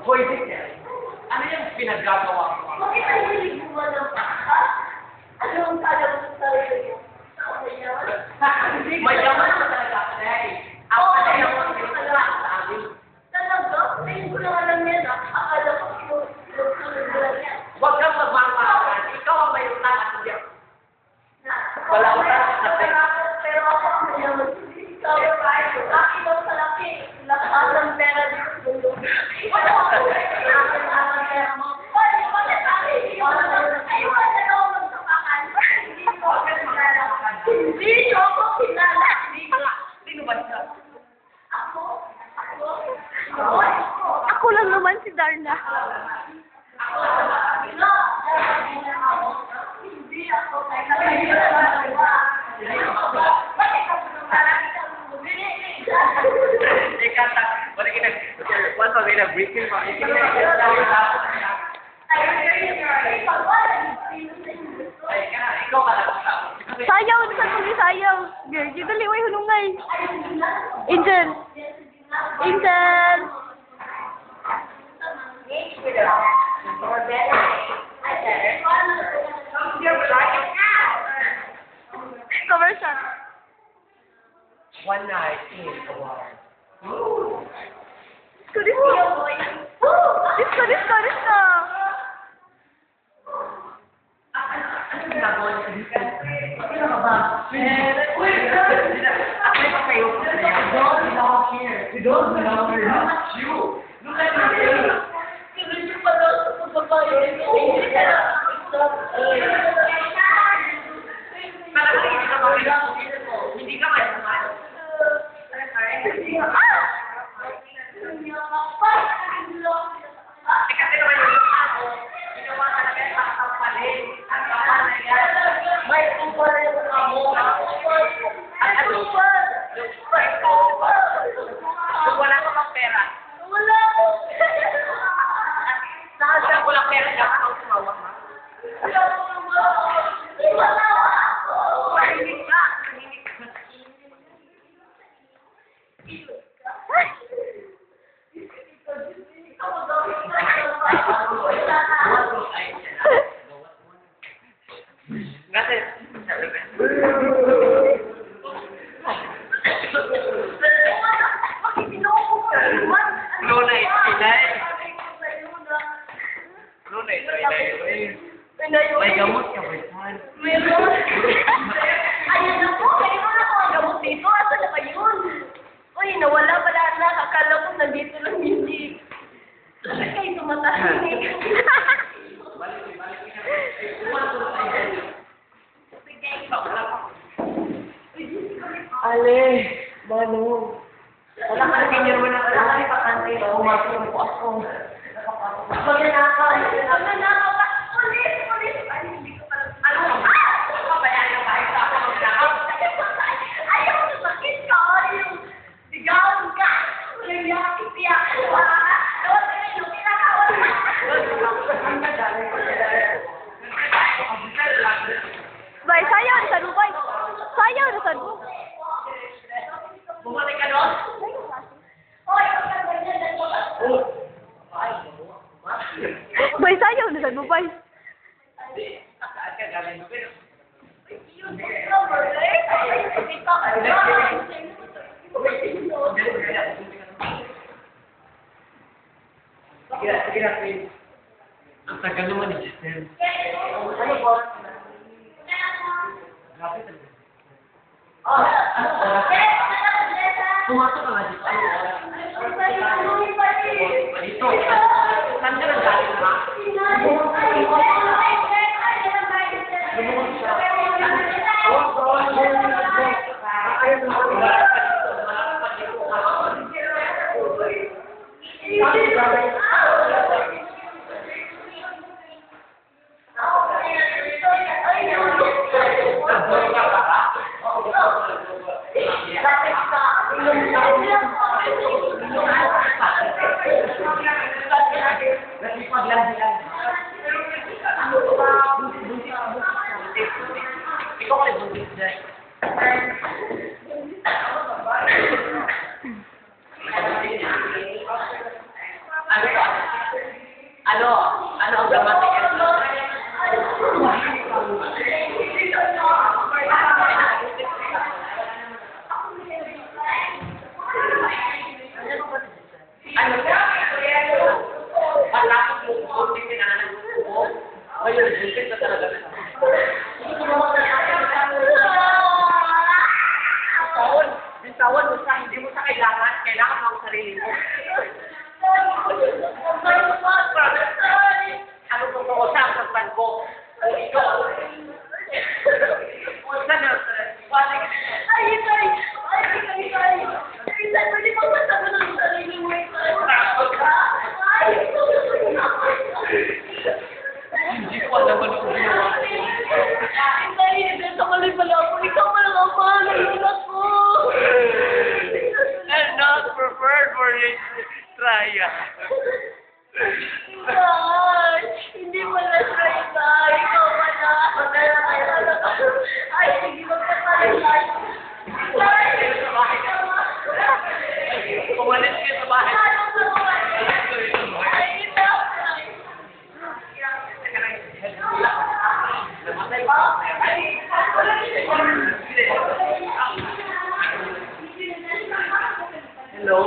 Hoy, ano yung pinaggagawa mo? Bakit ang hilig mo ba ng paka? Ano ang kala mo sa sarili mo? Mayaman ka talaga, Clay. Ako na yung mga sa amin. Talaga? Ngayon ko lang alam yan, ah. Akala ko sunod lang yan. Huwag kang magmamakan. Ikaw ang may utang at hindi. Wala utang sa tayo. Pero ako ang mayaman. Ikaw yung kahit laki daw sa laki. Lakas ang pera dito sa mundo. Wala ako. Ang pera mo. Bakit sabi? Ayaw ka na daw magsapakan. Hindi ko ako kilala. Hindi ko ako kilala. Sino ba siya? Ako? Ako lang naman si Darna. Hindi ako. Once I made a briefing for me. Ikaw ka lang. Sayaw, saan mo sayaw? Girl, dito liway hulungay. Angel. Angel. Cover shot. One night in a while. Disco, disco, disco. You don't belong here. Not you. Look at your face. Hindi ka mayaman. Kasi naman yung ako, ginawa talaga yung pakapalit. Ang kapalay yan. May super yung amo. At ano? Wala ka bang pera? Wala ko. Wala ko lang pera, dapat ako tumawa ha? Wala ako. Mahinig ka. Kasi, Lunay, Pinay. Lunay, may gamot ka ba yan? Meron. Ayan ako. Mayroon ako ang gamot dito. Asan na ba yun? Uy, nawala pala na. Akala ko nandito lang yun. Bakit kayo tumatahin? Ale, Manong. Wala ka rin ganyan naman wala ka rin pakantay. Umasok po ako. Magnanakaw. Magnanakaw ka. Pulis! Pulis! Ay, hindi ko pala. Ano ka ba? Pabayaan ka ba? Ito ako magnakaw. Ayaw ko sakit ka. Ayaw. Sigawan ka. Walang yakit siya. Wala ka. Tawag ka rin yung kinakawan ka. Bay, sayaw na sa Dubai. Sayaw na sa Dubai. Bumalik ka doon? Hoy, kapag ganyan, Oh. Bay, sayaw na sa Dubai. Saan ka galing? Sige na, please. Ang tagal naman ni Giselle. Ano po? Grabe talaga. Ano oras? Pumasok ka nga dito. Ano oras? Dito. Saan ka nang galing, ha? Lumuhod siya. Oh, bro. Ayaw mo. Wala ka dito. Wala ka dito. Ikaw ay buntis na. Ano ba? Ano? Ano ang dramatic? Ano ka? Matapos mo kung pinanan ko. Ayun, bullshit na talaga. Bitawan mo sa hindi mo sa kailangan. Kailangan mo ang sarili mo. Ano kung kausap sa ban ko? O ikaw? Sana, hindi ko alam ano kung ginawa ko. I'm not prepared for this trial. Hindi mo na try ba? Ikaw pa na. Ay, sige, magkakaroon tayo. Umalis ka sa bahay. Ay, ito. Namatay ba? Hello?